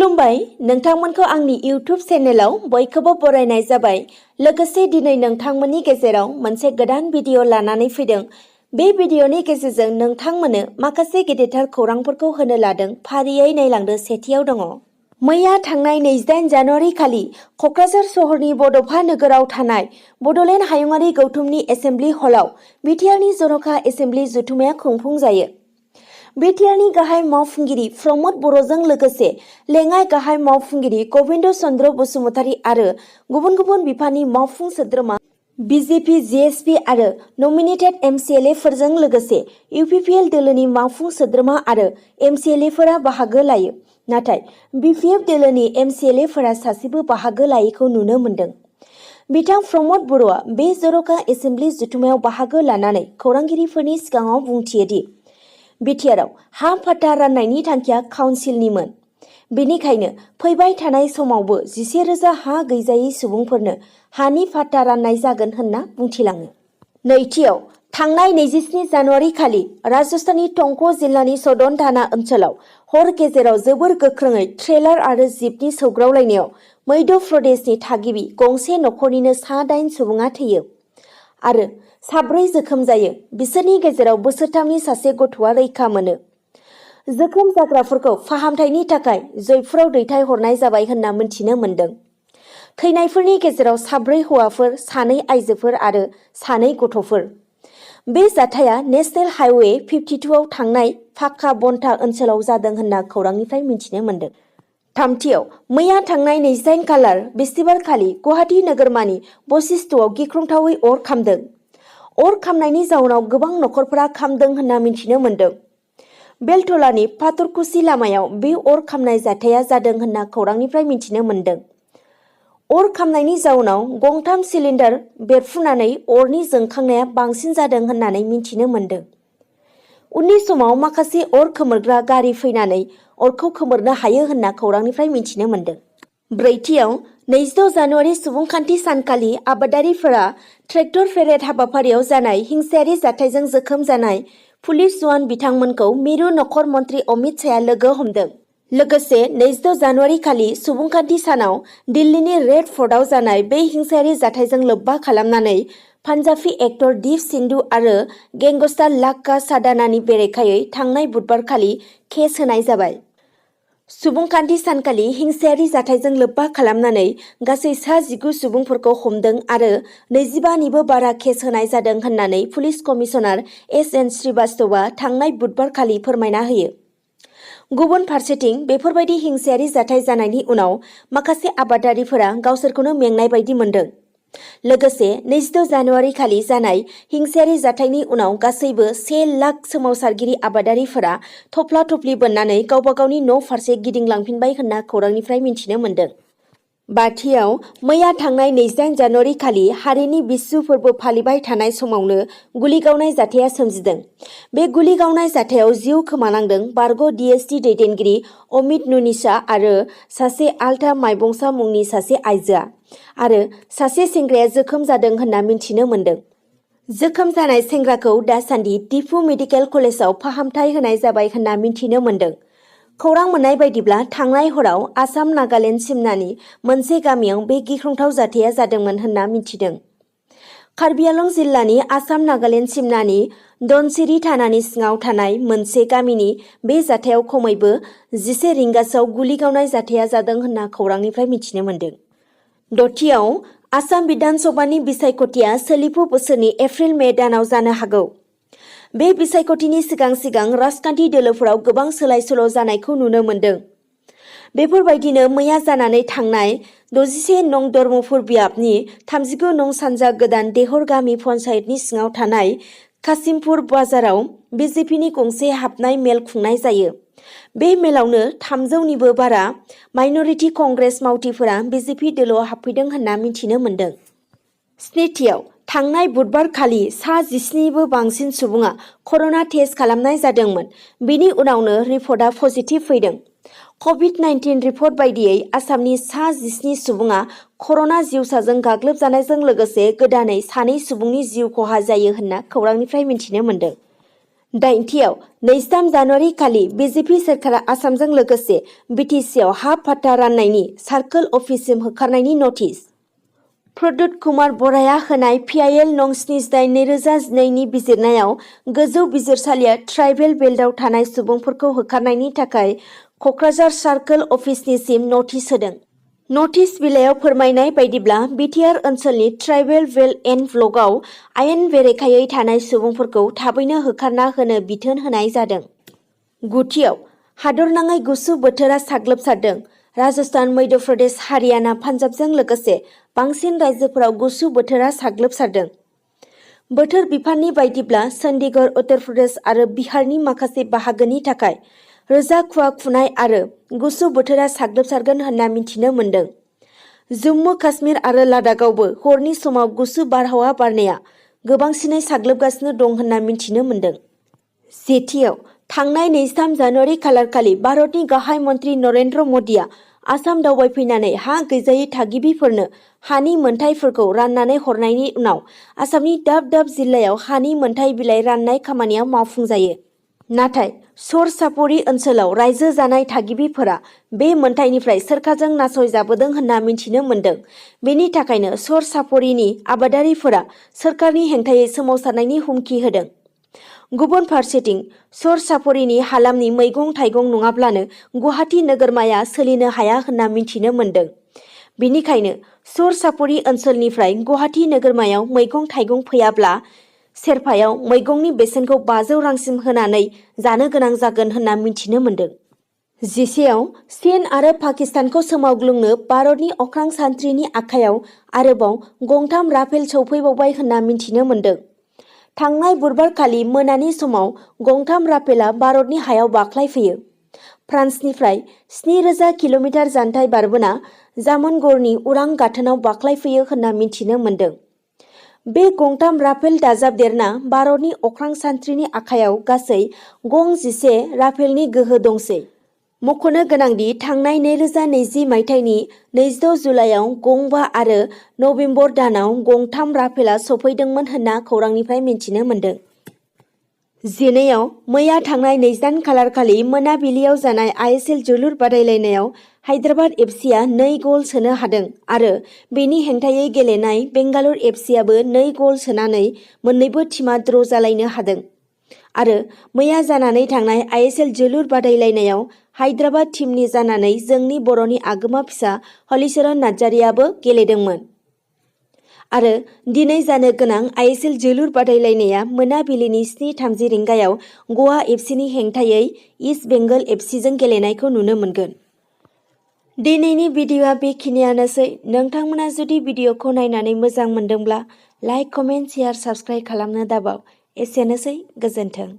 खुलुमबाय नोंथांमोनखौ आंनि इउट्युब चेनेलाव बयखौबो बरायनाय जाबाय। लोगोसे दिनै नोंथांमोननि गेजेराव मोनसे गोदान भिडिअ लानानै फैदों। बे भिडिअनि गेजेरजों नोंथांमोननो माखासे गेदेरथार खौरांफोरखौ होनो लादों। फारियै नायलांदो। सेथियाव दङ। मैया थांनाय 28 जानुवारि खालि क'क्राझार सहरनि बड'फा नोगोराव थानाय बड'लेण्ड हायुङारि गौथुमनि एसेम्बलि हलाव बिटिआरनि जर'खा एसेम्बलि जथुमाया खुंफुंजायो। बिटिआरनि गाहाय मावफुंगिरि प्रमद बर'जों लोगोसे लेङाइ गाहाय मावफुंगिरि गबिन्द चन्द्र बसुमतारी आरो गुबुन गुबुन बिफाननि मावफुं सोद्रोमा बिजेपि जिएसपि आरो नमिनेटेड एमसिएलएफोरजों लोगोसे इउपिपिएल दोलोनि मावफुं सोद्रोमा आरो एमसिएलएफोरा बाहागो लायो। नाथाय बिपिएफ दोलोनि एमसिएलएफोरा सासेबो बाहागो लायैखौ नुनो मोन्दों। बिथां प्रमद बर'आ बे जर'खा एसेम्बलि जथुमायाव बाहागो लानानै खौरांगिरिफोरनि सिगाङाव बुंथियो दि बिटिआरआव हा फाट्टा राननायनि थांखिया काउन्सिलनिमोन। बेनिखायनो फैबाय थानाय समावबो 11,000 हा गैजायै सुबुंफोरनो हानि फाट्टा राननाय जागोन होनना बुंथिलाङो। नैथियाव थांनाय 27 जानुवारि खालि राजस्थाननि टंक जिल्लानि सदन थाना ओनसोलाव हर गेजेराव जोबोर गोख्रोङै ट्रेलार आरो जिपनि सौग्रावलायनायाव मध्य प्रदेशनि थागिबि गंसे नखरनिनो सा 8 सुबुङा थैयो आरो 4 जोखोम जायो। बिसोरनि गेजेराव बोसोरथामनि सासे गथ'आ रैखा मोनो। जोखोम जाग्राफोरखौ फाहामथायनि थाखाय जयपुराव दैथायहरनाय जाबाय होनना मिथिनो मोन्दों। थैनायफोरनि गेजेराव 4 हौवाफोर, 2 आइजोफोर आरो 2 गथ'फोर। बे जाथाया नेशनेल हाइवे 52 आव थांनाय फाक्का बन्था ओनसोलाव जादों होनना खौरांनिफ्राय मिथिनो मोन्दों। थामथियाव मैया थांनाय 28 खालार बिस्तिबारखालि गुवाहाटी नोगोरमानि बशिष्टआव गिख्रंथावै अर खामदों। अर खामनायनि जाउनाव गोबां नखरफोरा खामदों होनना मिथिनो मोन्दों। बेलटलानि पाथरकुसि लामायाव बे अर खामनाय जाथाया जादों होनना खौरांनिफ्राय मिथिनो मोन्दों। अर खामनायनि जाउनाव गंथाम सिलिन्डार बेरफ्रुनानै अरनि जोंखांनाया बांसिन जादों होननानै मिथिनो मोन्दों। उननि समाव माखासे अर खोमोरग्रा गारि फैनानै अरखौ खोमोरनो हायो होनना खौरांनिफ्राय मिथिनो मोन्दों। ब्रैथियाव 26 जानुवारि सुबुंखान्थि सानखालि आबादारिफोरा ट्रेक्टर पेरेड हाबाफारियाव जानाय हिंसायारि जाथायजों जोखोम जानाय पुलिस जवान बिथांमोनखौ मिरु नखर मन्त्रि अमित शाहआ लोगो हमदों। लोगोसे 26 जानुवारि खालि सुबुंखान्थि सानाव दिल्लीनि रेड फर्टआव जानाय बे हिंसायारि जाथायजों लोब्बा खालामनानै पान्जाबी एक्टर दीप सिन्धु आरो गेंगस्टार लाक्का सादानानि बेरेखायै थांनाय बुधबारखालि केस होनाय जाबाय। सुबुंखान्थि सानखालि हिंसायारि जाथायजों लोब्बा खालामनानै गासै 19 सुबुंफोरखौ हमदों आरो 25 निबो बारा केस होनाय जादों होननानै पुलिस कमिशनार एस.एन. श्रीवास्तवआ थांनाय बुधबारखालि फोरमायना होयो। गुबुन फारसेथिं बेफोरबायदि हिंसायारि जाथाय जानायनि उनाव माखासे आबादारिफोरा गावसोरखौनो मेंनाय बायदि मोन्दों। लोगोसे 26 जानुवारि खालि जानाय हिंसायारि जाथायनि उनाव गासैबो 1 लाख सोमावसारगिरि आबादारिफोरा थफ्ला थफ्लि बोननानै गावबा गावनि न' फारसे गिदिंलांफिनबाय होनना खौरांनिफ्राय मिथिनो मोन्दों। बाथियाव मैया थांनाय 28 जानुवारि खालि हारिनि बिसु फोरबो फालिबाय थानाय समावनो गुलि गावनाय जाथाया सोमजिदों। बे गुलि गावनाय जाथायाव जिउ खोमानांदों बारग' डिएसटि दैदेनगिरि अमित नुनिसा आरो सासे आल्था माइबंसा मुंनि सासे आइजोआ आरो सासे सेंग्राया जोखोम जादों होनना मिथिनो मोन्दों। जोखोम जानाय सेंग्राखौ दासान्दि दिफु मेडिकेल कलेजाव फाहामथाय होनाय जाबाय होनना मिथिनो मोन्दों। खौरां मोननाय बायदिब्ला थांनाय हराव आसाम नागालेण्ड सिमनानि मोनसे गामियाव बे गिख्रंथाव जाथाया जादोंमोन होनना मिथिदों। कार्बि आंलं जिल्लानि आसाम नागालेण्ड सिमनानि धनसिरि थानानि सिङाव थानाय मोनसे गामिनि बे जाथायाव खमैबो 11 रिंगासोआव गुलि गावनाय जाथाया जादों होनना खौरांनिफ्राय मिथिनो मोन्दों। दथियाव आसाम बिधान सभानि बिसायख'थिया सोलिफु बोसोरनि एप्रिल-मे दानाव जानो हागौ। बे बिसायख'थिनि सिगां सिगां राजखान्थि दोलोफोराव गोबां सोलाय-सोल' जानायखौ नुनो मोन्दों। बेफोरबायदिनो मैया जानानै थांनाय 61 नं धर्मपुर बियाबनि 39 नं सानजा गोदान देहर गामि पन्चायतनि सिङाव थानाय कासिमपुर बाजाराव बिजेपिनि गंसे हाबनाय मेल खुंनाय जायो। बे मेलावनो 300 निबो बारा माइनरिटि कंग्रेस मावथिफोरा बिजेपि दोलोआव हाबफैदों होनना मिथिनो मोन्दों। स्निथियाव थांनाय बुधबारखालि 17 निबो बांसिन सुबुङा कर'ना टेस्ट खालामनाय जादोंमोन। बिनि उनावनो रिपर्टआ पजिटिभ फैदों। कभिड-19 रिपर्ट बायदियै आसामनि 17 सुबुङा कर'ना जिउसाजों गाग्लोबजानायजों लोगोसे गोदानै 2 सुबुंनि जिउ खहा जायो होनना खौरांनिफ्राय मिथिनो मोन्दों। दाइनथियाव 23 जानुवारि खालि बिजेपि सोरखारा आसामजों लोगोसे बिटिसिआव हा फाट्टा राननायनि सार्कोल अफिससिम होखारनायनि नटिस। प्रद्युत कुमार बराया होनाय PIL नं 78/2012 नि बिजिरनायाव गोजौ बिजिरसालिया ट्राइबेल बेल्टआव थानाय सुबुंफोरखौ होखारनायनि थाखाय क'क्राझार सार्कोल अफिसनिसिम नटिस होदों। नटिस बिलाइयाव फोरमायनाय बायदिब्ला बिटिआर ओनसोलनि ट्राइबेल बेल्ट एन्ड ब्लकआव आयेन बेरेखायै थानाय सुबुंफोरखौ थाबैनो होखारना होनो बिथोन होनाय जादों। गुथियाव हादरनाङै गुसु बोथोरा साग्लोबसारदों। राजस्थान, मध्य प्रदेश, हारियाना, पान्जाबजों लोगोसे बांसिन रायजोफोराव गुसु बोथोरा साग्लोबसारदों। बोथोर बिफाननि बायदिब्ला चन्डीगढ़, उत्तर प्रदेश आरो बिहारनि माखासे बाहागोनि थाखाय रोजा खुवा खुनाय आरो गुसु बोथोरा साग्लोबसारगोन होनना मिथिनो मोन्दों। जम्मु काश्मीर आरो लादाखआवबो हरनि समाव गुसु बारहावा बारनाया गोबांसिनै साग्लोबगासिनो दं होनना मिथिनो मोन्दों। सेथियाव थांनाय 23 जानुवारि खालारखालि भारतनि गाहाय मन्त्रि नरेन्द्र मदिया आसाम दावबायफैनानै हा गैजायै थागिबिफोरनो हानि मोनथायफोरखौ राननानै हरनायनि उनाव आसामनि दाब दाब जिल्लायाव हानि मोनथाय बिलाइ राननाय खामानिया मावफुंजायो। नाथाय सर चापरि ओनसोलाव रायजो जानाय थागिबिफोरा बे मोनथायनिफ्राय सोरखारजों नासयजाबोदों होनना मिथिनो मोन्दों। बेनि थाखायनो सर चापरिनि आबादारिफोरा सोरखारनि हेंथायै सोमावसारनायनि हुमखि होदों। गुबुन फारसेथिं सर चापरिनि हालामनि मैगं थाइगं नङाब्लानो गुवाहाटि नोगोरमाया सोलिनो हाया होनना मिथिनो मोन्दों। बेनिखायनो सर चापरि ओनसोलनिफ्राय गुवाहाटि नोगोरमायाव मैगं थाइगं फैयाब्ला सेरफायाव मैगंनि बेसेनखौ 500 रांसिम होनानै जानो गोनां जागोन होनना मिथिनो मोन्दों। जिसेआव चीन आरो पाकिस्तानखौ सोमावग्लुंनो भारतनि अख्रां सान्थ्रिनि आखायाव आरोबाव गंथाम राफेल सौफैबावबाय होनना मिथिनो मोन्दों। थांनाय बुधबारखालि मोनानि समाव गंथाम राफेलआ भारतनि हायाव बाख्लायफैयो। फ्रान्सनिफ्राय 7000 किल'मिटार जानथाइ बारबोना जामनगरनि उरां गाथोनाव बाख्लायफैयो होनना मिथिनो मोन्दों। बे गंथाम राफेल दाजाबदेरना भारतनि अख्रां सान्थ्रिनि आखायाव गासै गं 11 राफेलनि गोहो दंसै। मख'नो गोनांदि थांनाय 2020 मायथाइनि 26 जुलाइआव गं 5 आरो नबेम्बर दानाव गंथाम राफेलआ सफैदोंमोन होनना खौरांनिफ्राय मिथिनो मोन्दों। जिनैआव मैया थांनाय 28 खालारखालि मोनाबिलियाव जानाय ISL जोलुर बादायलायनायाव हायद्राबाद FCआ 2 गल सोनो हादों आरो बेनि हेंथायै गेलेनाय बेंगालुर FCआबो 2 गल सोनानै मोन्नैबो टीमा ड्र' जालायनो हादों। आरो मैया जानानै थांनाय ISL जोलुर बादायलायनायाव हायद्राबाद टीमनि जानानै जोंनि बर'नि आगोमा फिसा हलिचरन नार्जारियाबो गेलेदोंमोन। आरो दिनै जानो गोनां ISL जोलुर बादायलायनाया मोनाबिलिनि 7:30 रिंगायाव गवा FCनि हेंथायै इस्ट बेंगल FCजों गेलेनायखौ नुनो मोनगोन। दिनैनि भिडिअ'आ बेखिनियानोसै। नोंथांमोना जुदि भिडिअ'खौ नायनानै मोजां मोनदोंब्ला लाइक, कमेन्ट, शेयार, साबस्क्राइब खालामनो दाबाव। एसेनोसै, गोजोन्थों।